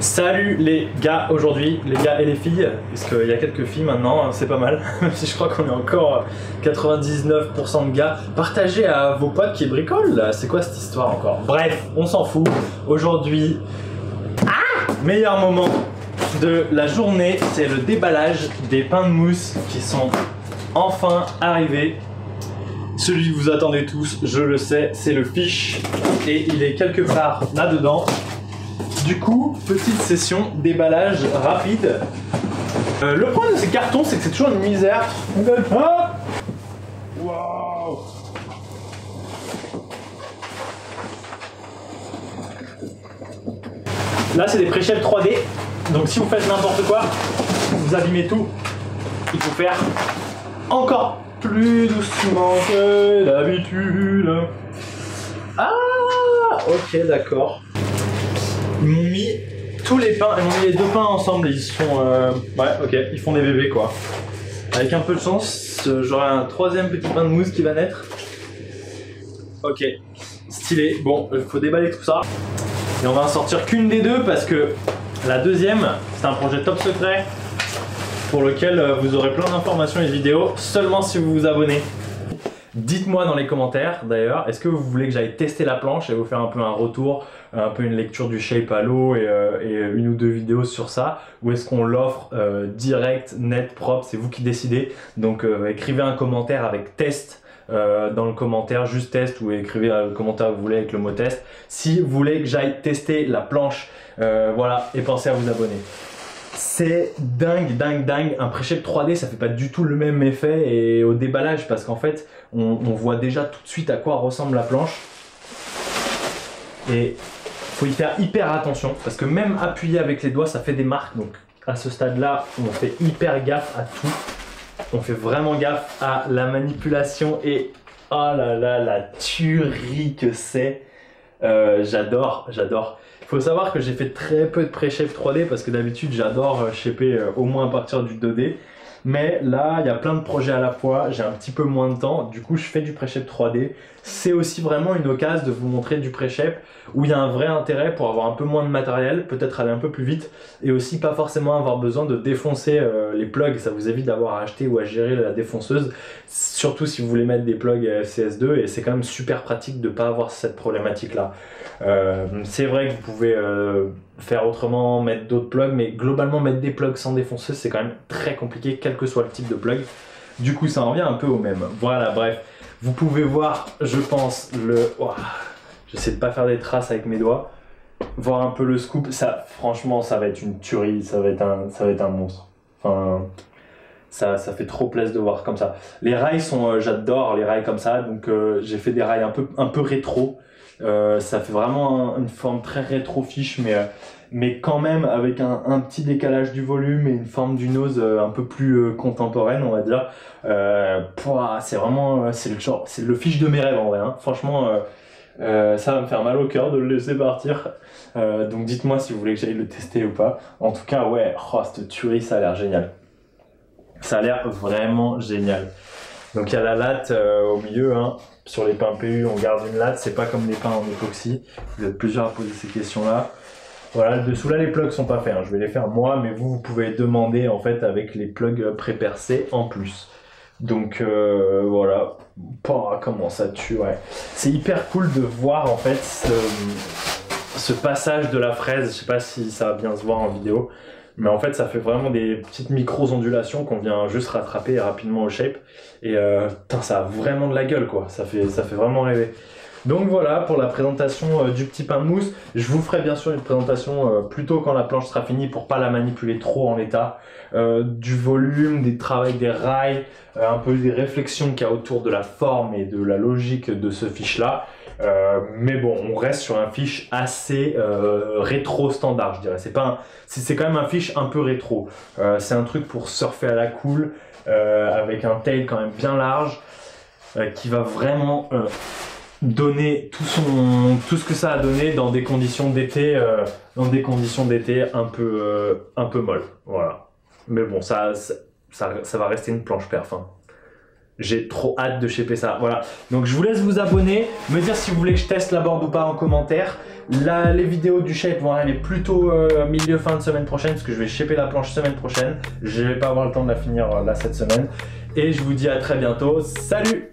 Salut les gars, aujourd'hui, les gars et les filles, parce qu'il y a quelques filles maintenant, c'est pas mal, même si je crois qu'on est encore 99% de gars. Partagez à vos potes qui bricolent là, c'est quoi cette histoire encore? Bref, on s'en fout. Aujourd'hui, meilleur moment de la journée, c'est le déballage des pains de mousse qui sont enfin arrivés. Celui que vous attendez tous, je le sais, c'est le fiche et il est quelque part là-dedans. Du coup, petite session déballage rapide. Le problème de ces cartons, c'est que c'est toujours une misère. Ah, wow. Là, c'est des pré-shape 3D. Donc si vous faites n'importe quoi, vous abîmez tout. Il faut faire encore plus doucement que d'habitude. Ah, ok, d'accord. Ils m'ont mis tous les pains, ils m'ont mis les deux pains ensemble et ils sont... ouais, ok, ils font des bébés quoi. Avec un peu de chance, j'aurai un troisième petit pain de mousse qui va naître. Ok, stylé. Bon, il faut déballer tout ça. Et on va en sortir qu'une des deux parce que la deuxième, c'est un projet top secret pour lequel vous aurez plein d'informations et de vidéos seulement si vous vous abonnez. Dites-moi dans les commentaires d'ailleurs, est-ce que vous voulez que j'aille tester la planche et vous faire un peu un retour, un peu une lecture du shape à l'eau et une ou deux vidéos sur ça, ou est-ce qu'on l'offre direct, net, propre, c'est vous qui décidez. Donc écrivez un commentaire avec test dans le commentaire, juste test, ou écrivez le commentaire que vous voulez avec le mot test. Si vous voulez que j'aille tester la planche, voilà, et pensez à vous abonner. C'est dingue, dingue, dingue. Un pré-shape 3D, ça fait pas du tout le même effet et au déballage parce qu'en fait, on voit déjà tout de suite à quoi ressemble la planche. Et faut y faire hyper attention parce que même appuyé avec les doigts, ça fait des marques. Donc à ce stade-là, on fait hyper gaffe à tout. On fait vraiment gaffe à la manipulation et oh là là, la tuerie que c'est. J'adore, j'adore. Il faut savoir que j'ai fait très peu de pré-shape 3D parce que d'habitude j'adore shaper au moins à partir du 2D. Mais là, il y a plein de projets à la fois, j'ai un petit peu moins de temps, du coup je fais du pré-shape 3D. C'est aussi vraiment une occasion de vous montrer du pré-shape où il y a un vrai intérêt pour avoir un peu moins de matériel, peut-être aller un peu plus vite et aussi pas forcément avoir besoin de défoncer les plugs. Ça vous évite d'avoir à acheter ou à gérer la défonceuse, surtout si vous voulez mettre des plugs CS2 et c'est quand même super pratique de ne pas avoir cette problématique là. C'est vrai que vous pouvez faire autrement, mettre d'autres plugs, mais globalement mettre des plugs sans défonceuse c'est quand même très compliqué quel que soit le type de plug. Du coup ça en revient un peu au même. Voilà, bref, vous pouvez voir, je pense, le... Ouah, j'essaie de pas faire des traces avec mes doigts. Voir un peu le scoop, ça, franchement ça va être une tuerie, ça va être un monstre. Enfin, ça fait trop plaisir de voir comme ça. Les rails sont, j'adore les rails comme ça, donc j'ai fait des rails un peu rétro. Ça fait vraiment une forme très rétro fiche, mais quand même avec un petit décalage du volume et une forme du nose un peu plus contemporaine, on va dire. C'est vraiment c'est le fiche de mes rêves en vrai. Hein. Franchement, ça va me faire mal au cœur de le laisser partir. Donc dites-moi si vous voulez que j'aille le tester ou pas. En tout cas, ouais, oh, cette tuerie, ça a l'air génial. Ça a l'air vraiment génial. Donc il y a la latte au milieu, hein. Sur les pains PU, on garde une latte, c'est pas comme les pains en époxy. Vous êtes plusieurs à poser ces questions-là. Voilà, le dessous là, les plugs sont pas faits, hein. Je vais les faire moi, mais vous pouvez demander en fait avec les plugs pré-percés en plus. Donc voilà, oh, comment ça tue, ouais. C'est hyper cool de voir en fait ce passage de la fraise. Je sais pas si ça va bien se voir en vidéo. Mais en fait, ça fait vraiment des petites micro-ondulations qu'on vient juste rattraper rapidement au shape. Et putain, ça a vraiment de la gueule, quoi. Ça fait vraiment rêver. Donc voilà pour la présentation du petit pain de mousse. Je vous ferai bien sûr une présentation plus tôt quand la planche sera finie pour pas la manipuler trop en l'état. Du volume, des travails des rails, un peu des réflexions qu'il y a autour de la forme et de la logique de ce fiche-là. Mais bon, on reste sur un fiche assez rétro standard, je dirais. C'est quand même un fiche un peu rétro. C'est un truc pour surfer à la cool, avec un tail quand même bien large, qui va vraiment donner tout ce que ça a donné dans des conditions d'été, un peu molles. Voilà. Mais bon, ça va rester une planche perf. Hein. J'ai trop hâte de shaper ça. Voilà. Donc je vous laisse vous abonner, me dire si vous voulez que je teste la board ou pas en commentaire. Là, les vidéos du shape vont arriver plutôt milieu fin de semaine prochaine parce que je vais shaper la planche semaine prochaine. Je vais pas avoir le temps de la finir là cette semaine. Et je vous dis à très bientôt. Salut!